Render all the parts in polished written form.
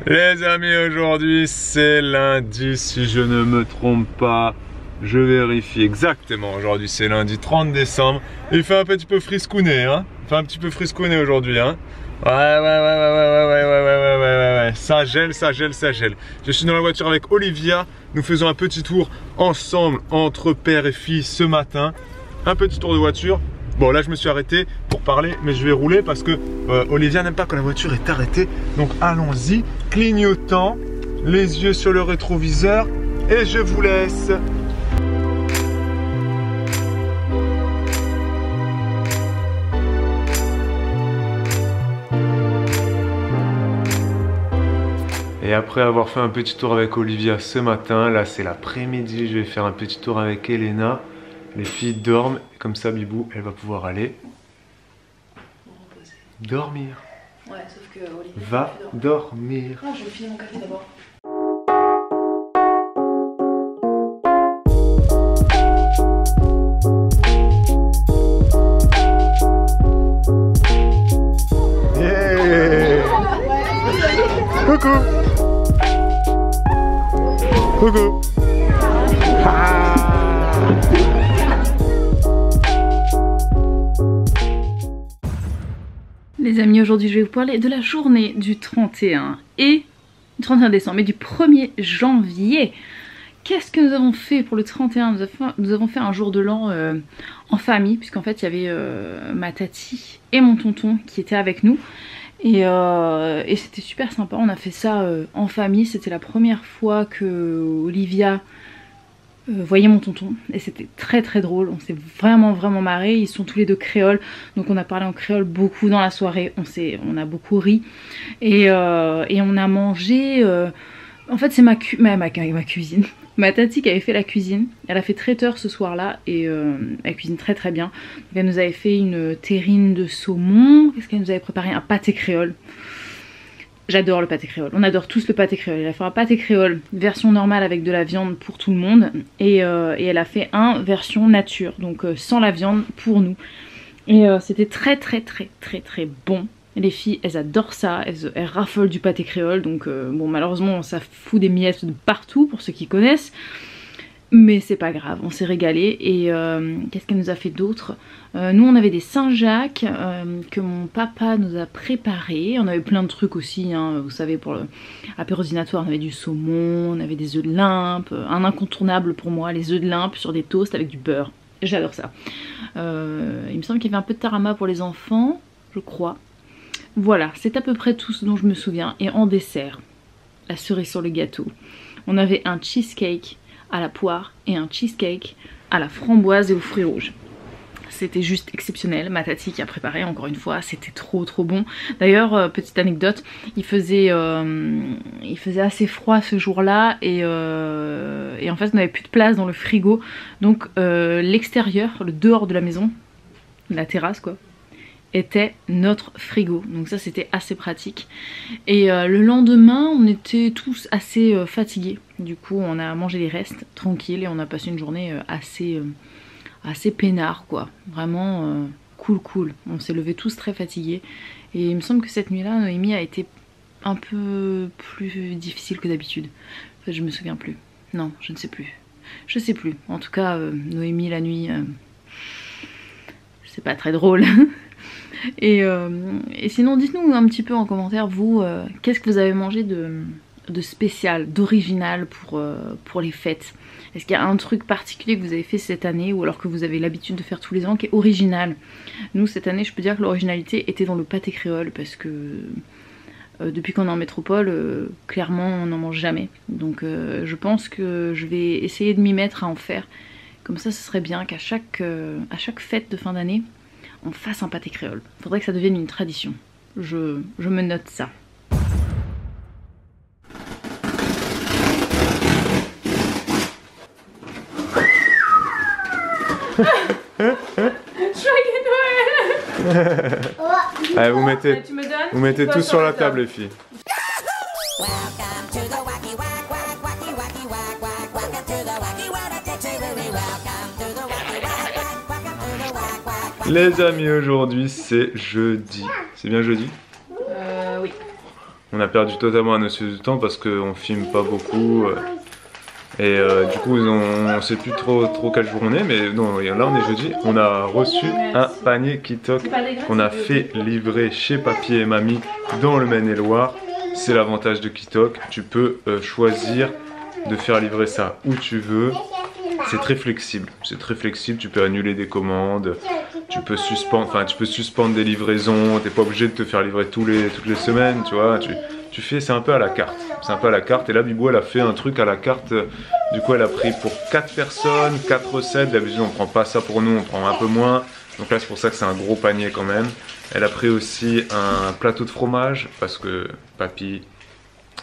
Les amis, aujourd'hui c'est lundi si je ne me trompe pas. Je vérifie exactement, aujourd'hui c'est lundi 30 décembre. Il fait un petit peu friscouné, hein. Il fait un petit peu friscouné aujourd'hui, hein. Ouais. Ça gèle, ça gèle, ça gèle. Je suis dans la voiture avec Olivia. Nous faisons un petit tour ensemble entre père et fille ce matin. Un petit tour de voiture. Bon, là je me suis arrêté pour parler, mais je vais rouler parce que Olivia n'aime pas quand la voiture est arrêtée. Donc allons-y, clignotant, les yeux sur le rétroviseur et je vous laisse. Et après avoir fait un petit tour avec Olivia ce matin, là c'est l'après-midi, je vais faire un petit tour avec Elena. Les filles dorment, comme ça Bibou, elle va pouvoir aller dormir. Ouais, sauf que Olivia va dormir. Non, je vais filer mon café d'abord. Yeah. Coucou. Coucou. Les amis, aujourd'hui je vais vous parler de la journée du 31 et du 31 décembre et du 1er janvier. Qu'est-ce que nous avons fait pour le 31? Nous avons fait un jour de l'an en famille, puisqu'en fait il y avait ma tati et mon tonton qui étaient avec nous. Et c'était super sympa, on a fait ça en famille. C'était la première fois que Olivia voyait mon tonton et c'était très très drôle. On s'est vraiment marré. Ils sont tous les deux créoles, donc on a parlé en créole beaucoup dans la soirée. On a beaucoup ri et on a mangé. En fait c'est ma cuisine. Ma tati qui avait fait la cuisine, elle a fait traiteur ce soir-là et elle cuisine très très bien. Donc elle nous avait fait une terrine de saumon. Qu'est-ce qu'elle nous avait préparé? Un pâté créole. J'adore le pâté créole, on adore tous le pâté créole. Elle a fait un pâté créole version normale avec de la viande pour tout le monde et elle a fait un version nature, donc sans la viande pour nous. Et c'était très bon. Les filles elles adorent ça, elles raffolent du pâté créole, donc bon malheureusement ça fout des miettes de partout pour ceux qui connaissent. Mais c'est pas grave, on s'est régalé. Et qu'est-ce qu'elle nous a fait d'autre? Nous on avait des Saint-Jacques que mon papa nous a préparés. On avait plein de trucs aussi, hein, vous savez, pour l'apérodinatoire. On avait du saumon, on avait des œufs de limpe. Un incontournable pour moi, les œufs de limpe sur des toasts avec du beurre. J'adore ça. Il me semble qu'il y avait un peu de tarama pour les enfants, je crois. Voilà, c'est à peu près tout ce dont je me souviens. Et en dessert, la cerise sur le gâteau, on avait un cheesecake à la poire et un cheesecake à la framboise et aux fruits rouges. C'était juste exceptionnel. Ma tati qui a préparé, encore une fois, c'était trop bon. D'ailleurs, petite anecdote, il faisait assez froid ce jour-là et en fait on n'avait plus de place dans le frigo. Donc l'extérieur, le dehors de la maison, la terrasse quoi, était notre frigo, donc ça c'était assez pratique. Et le lendemain on était tous assez fatigués, du coup on a mangé les restes tranquille et on a passé une journée assez peinard quoi, vraiment cool. On s'est levés tous très fatigués et il me semble que cette nuit là Noémie a été un peu plus difficile que d'habitude. En fait, je me souviens plus, non je ne sais plus, en tout cas Noémie la nuit c'est pas très drôle. Et sinon dites-nous un petit peu en commentaire vous qu'est-ce que vous avez mangé de spécial, d'original pour les fêtes. Est-ce qu'il y a un truc particulier que vous avez fait cette année ou alors que vous avez l'habitude de faire tous les ans qui est original? Nous cette année je peux dire que l'originalité était dans le pâté créole parce que depuis qu'on est en métropole clairement on n'en mange jamais. Donc je pense que je vais essayer de m'y mettre à en faire. Comme ça ce serait bien qu'à chaque fête de fin d'année on fasse un pâté créole. Faudrait que ça devienne une tradition. Je me note ça. Joyeux Noël. Allez, vous mettez, tu me donnes, vous mettez tout sur la table les filles. Les amis, aujourd'hui c'est jeudi. C'est bien jeudi? Oui. On a perdu totalement la notion du temps parce qu'on filme pas beaucoup. Et du coup on sait plus trop quel jour on est, mais non, là on est jeudi. On a reçu un panier Kitok qu'on a fait livrer chez Papy et Mamie dans le Maine-et-Loire. C'est l'avantage de Kitok, tu peux choisir de faire livrer ça où tu veux. C'est très flexible, tu peux annuler des commandes, tu peux suspendre des livraisons, t'es pas obligé de te faire livrer toutes les semaines, tu vois, tu fais, c'est un peu à la carte, et là Bibou elle a fait un truc à la carte, du coup elle a pris pour 4 personnes, 4 recettes, d'habitude on prend pas ça pour nous, on prend un peu moins, donc là c'est pour ça que c'est un gros panier quand même. Elle a pris aussi un plateau de fromage, parce que Papy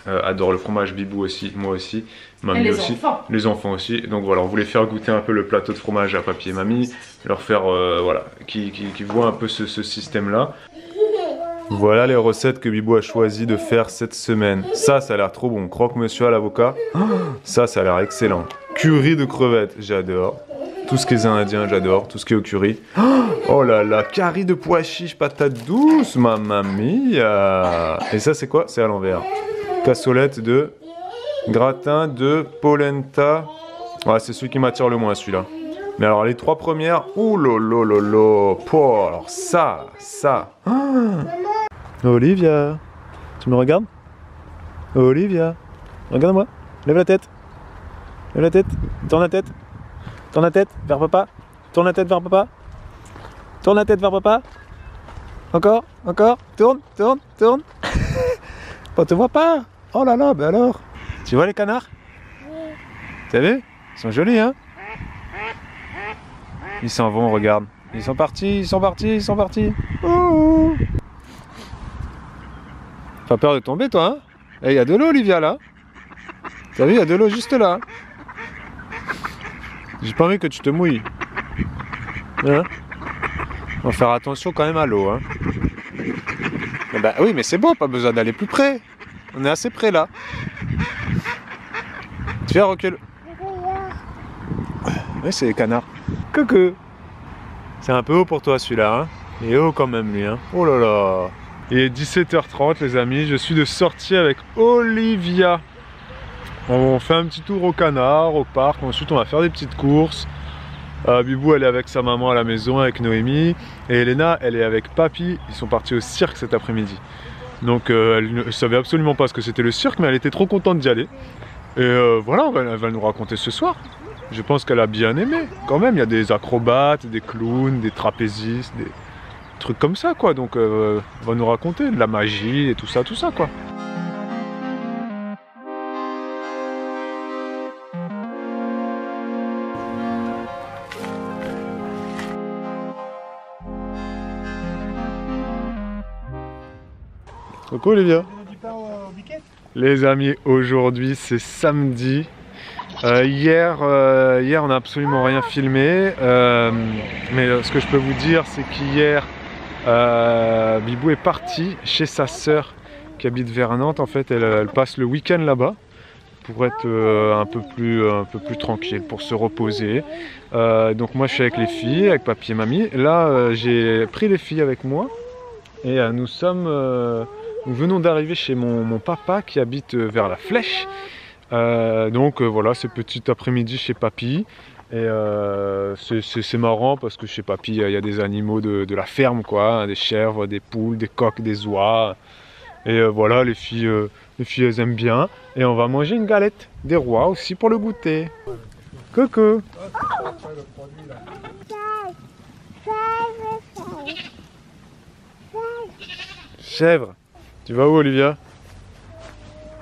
adore le fromage, Bibou aussi, moi aussi, Mamie aussi, les enfants aussi. Donc voilà, on voulait faire goûter un peu le plateau de fromage à Papy et Mamie, leur faire, voilà, qui voient un peu ce système-là. Voilà les recettes que Bibou a choisi de faire cette semaine. Ça a l'air trop bon. Croque-monsieur à l'avocat, ça a l'air excellent. Curry de crevettes, j'adore. Tout ce qui est indien, j'adore. Tout ce qui est au curry. Oh là là, curry de pois chiches, patates douces, mamma mia. Et ça c'est quoi? C'est à l'envers. Cassolette de gratin de polenta. Ouais, c'est celui qui m'attire le moins, celui-là. Mais alors les 3 premières, ouh lolo. Oh, alors ça. Olivia, tu me regardes? Olivia, regarde-moi. Lève la tête. Tourne la tête. Tourne la tête vers papa. Tourne la tête vers papa. Tourne la tête vers papa. Encore. Tourne. On te voit pas. Oh là là, ben alors. Tu vois les canards? T'as vu? Ils sont jolis, hein? Ils s'en vont, regarde. Ils sont partis. Ouh. Pas peur de tomber, toi, hein? Eh, il y a de l'eau, Olivia, là. T'as vu, il y a de l'eau juste là. J'ai pas envie que tu te mouilles. Hein? On va faire attention quand même à l'eau, hein? Eh ben, oui, mais c'est bon, pas besoin d'aller plus près. On est assez près, là. Tu viens, recule. Oui, c'est les canards. Coucou. C'est un peu haut pour toi, celui-là, hein? Il est haut quand même, lui, hein? Oh là là. Il est 17h30 les amis, je suis de sortie avec Olivia. On fait un petit tour au canard, au parc, ensuite on va faire des petites courses. Bibou elle est avec sa maman à la maison, avec Noémie. Et Elena elle est avec Papy, ils sont partis au cirque cet après-midi. Donc elle ne savait absolument pas ce que c'était le cirque, mais elle était trop contente d'y aller. Et voilà, elle va nous raconter ce soir. Je pense qu'elle a bien aimé, quand même, il y a des acrobates, des clowns, des trapézistes, des trucs comme ça quoi, donc on va nous raconter de la magie et tout ça quoi. Coucou Olivia. Les amis, aujourd'hui c'est samedi. Hier on n'a absolument rien filmé, mais ce que je peux vous dire c'est qu'hier Bibou est partie chez sa sœur qui habite vers Nantes. En fait elle passe le week-end là-bas pour être un peu plus tranquille, pour se reposer. Donc moi je suis avec les filles, avec Papy et Mamie. Là j'ai pris les filles avec moi et nous venons d'arriver chez mon papa qui habite vers la Flèche. Donc voilà, c'est petit après-midi chez Papy. Et c'est marrant parce que chez Papy il y a des animaux de la ferme quoi, hein, des chèvres, des poules, des coqs, des oies. Et voilà, les filles elles aiment bien. Et on va manger une galette des rois aussi pour le goûter. Coucou. Chèvre. Tu vas où Olivia?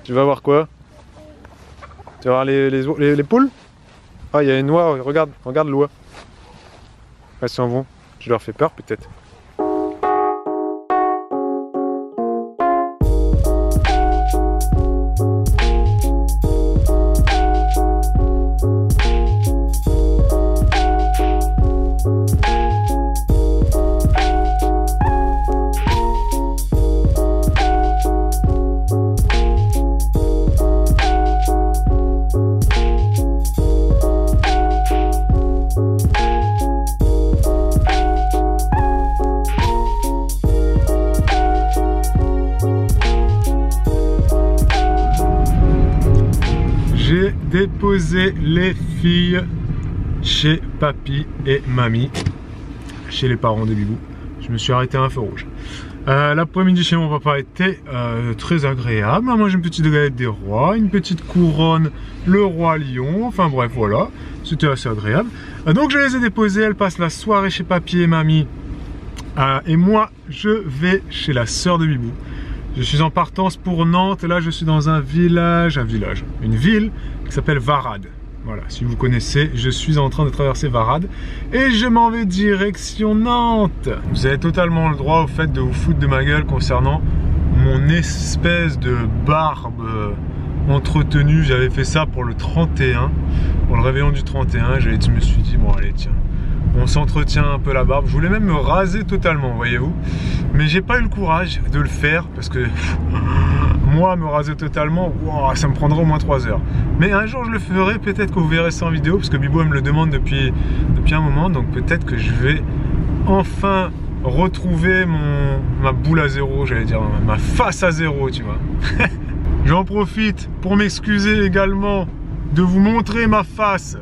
Tu vas voir quoi? Tu vas voir les poules? Ah, il y a une oie, regarde l'oie. Elles s'en vont. Tu leur fais peur peut-être. déposer les filles chez papy et mamie, chez les parents de Bibou. Je me suis arrêté à un feu rouge. L'après-midi chez mon papa était très agréable. Moi j'ai une petite galette des rois, une petite couronne, le roi lion, enfin bref voilà, c'était assez agréable. Donc je les ai déposées, elles passent la soirée chez papy et mamie. Et moi je vais chez la sœur de Bibou. Je suis en partance pour Nantes, là je suis dans une ville qui s'appelle Varade. Voilà, si vous connaissez, je suis en train de traverser Varade et je m'en vais direction Nantes. Vous avez totalement le droit au fait de vous foutre de ma gueule concernant mon espèce de barbe entretenue. J'avais fait ça pour le 31, pour le réveillon du 31. Je me suis dit, bon allez tiens, on s'entretient un peu la barbe. Je voulais même me raser totalement, voyez-vous. Mais j'ai pas eu le courage de le faire parce que moi, me raser totalement, wow, ça me prendra au moins 3 heures. Mais un jour je le ferai, peut-être que vous verrez ça en vidéo, parce que Bibou elle me le demande depuis un moment. Donc peut-être que je vais enfin retrouver ma boule à zéro, j'allais dire, ma face à zéro, tu vois. J'en profite pour m'excuser également de vous montrer ma face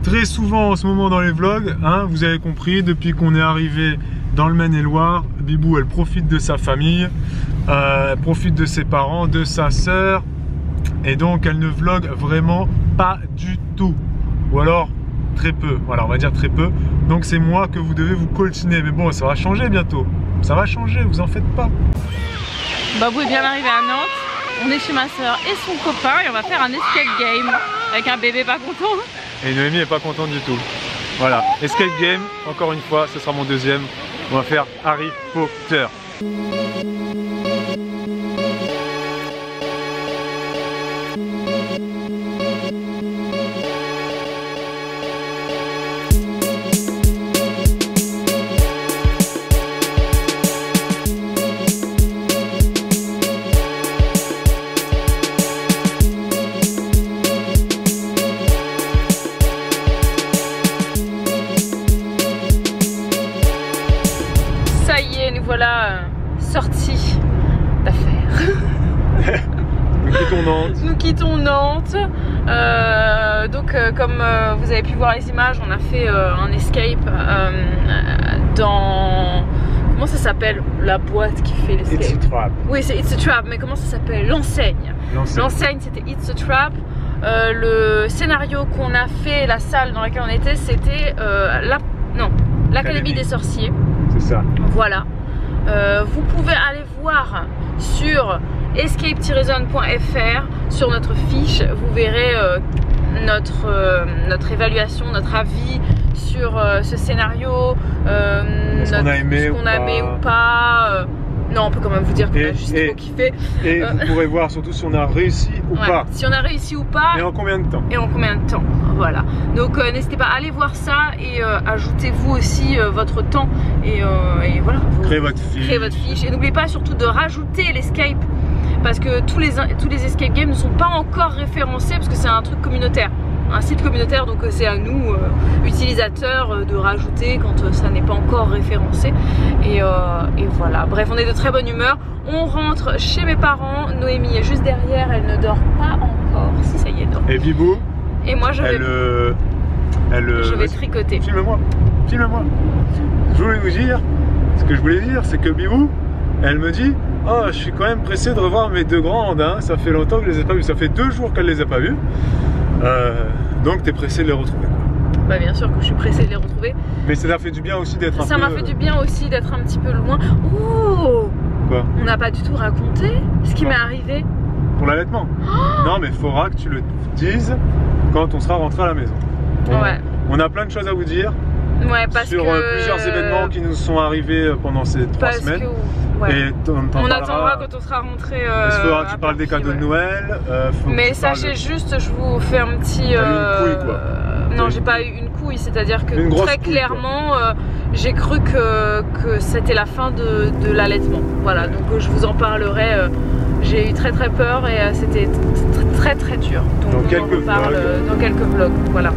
très souvent en ce moment dans les vlogs, hein, vous avez compris, depuis qu'on est arrivé dans le Maine-et-Loire, Bibou elle profite de sa famille, elle profite de ses parents, de sa sœur, et donc elle ne vlog vraiment pas du tout, ou alors très peu, voilà on va dire très peu. Donc c'est moi que vous devez vous coltiner, mais bon ça va changer bientôt, ça va changer, vous en faites pas. Babou est bien arrivé à Nantes, on est chez ma soeur et son copain et on va faire un escape game avec un bébé pas content. Et Noémie est pas contente du tout. Voilà, escape game, encore une fois, ce sera mon deuxième. On va faire Harry Potter. Voilà, sortie d'affaires. Nous quittons Nantes. Nous quittons Nantes. Comme vous avez pu voir les images, on a fait un escape dans... Comment ça s'appelle la boîte qui fait l'escape? It's a Trap. Oui, c'est It's a Trap, mais comment ça s'appelle? L'enseigne. L'enseigne, c'était It's a Trap. Le scénario qu'on a fait, la salle dans laquelle on était, c'était l'Académie des sorciers. C'est ça. Voilà. Vous pouvez aller voir sur escape-zone.fr, sur notre fiche, vous verrez notre évaluation, notre avis sur ce scénario, ce qu'on a aimé ou pas. Non, on peut quand même vous dire qu'on a juste trop kiffé. Et vous pourrez voir surtout si on a réussi ou pas. Si on a réussi ou pas. Et en combien de temps. Et en combien de temps. Voilà. Donc n'hésitez pas à aller voir ça et ajoutez-vous aussi votre temps. Et voilà. Créez votre fiche. Et n'oubliez pas surtout de rajouter l'escape. Parce que tous les escape games ne sont pas encore référencés parce que c'est un truc communautaire. Un site communautaire, donc c'est à nous utilisateurs de rajouter quand ça n'est pas encore référencé et voilà, bref on est de très bonne humeur, on rentre chez mes parents, Noémie est juste derrière, elle ne dort pas encore, si ça y est, dort. Et Bibou, et moi je vais tricoter. Filme-moi. Je voulais vous dire, ce que je voulais dire c'est que Bibou, elle me dit, oh je suis quand même pressé de revoir mes deux grandes, hein. Ça fait longtemps que je les ai pas vues, ça fait 2 jours qu'elle les a pas vues. Donc t'es pressé de les retrouver. Bah bien sûr que je suis pressée de les retrouver. Mais ça t'a fait du bien aussi d'être un peu... Ça m'a fait du bien aussi d'être un petit peu loin. Oh, quoi? On n'a pas du tout raconté ce qui m'est arrivé. Pour l'allaitement. Non mais il faudra que tu le dises quand on sera rentré à la maison. On a plein de choses à vous dire. Ouais, parce sur plusieurs événements qui nous sont arrivés pendant ces 3 semaines. Et on attendra quand on sera rentré. Il faudra que tu parles des cadeaux de Noël. Mais sachez juste, je vous fais un petit. T'as eu une couille quoi. Non, j'ai pas eu une couille, c'est-à-dire que très clairement, j'ai cru que c'était la fin de l'allaitement. Voilà, donc je vous en parlerai. J'ai eu très peur et c'était très dur. Donc on en parle dans quelques vlogs. Voilà.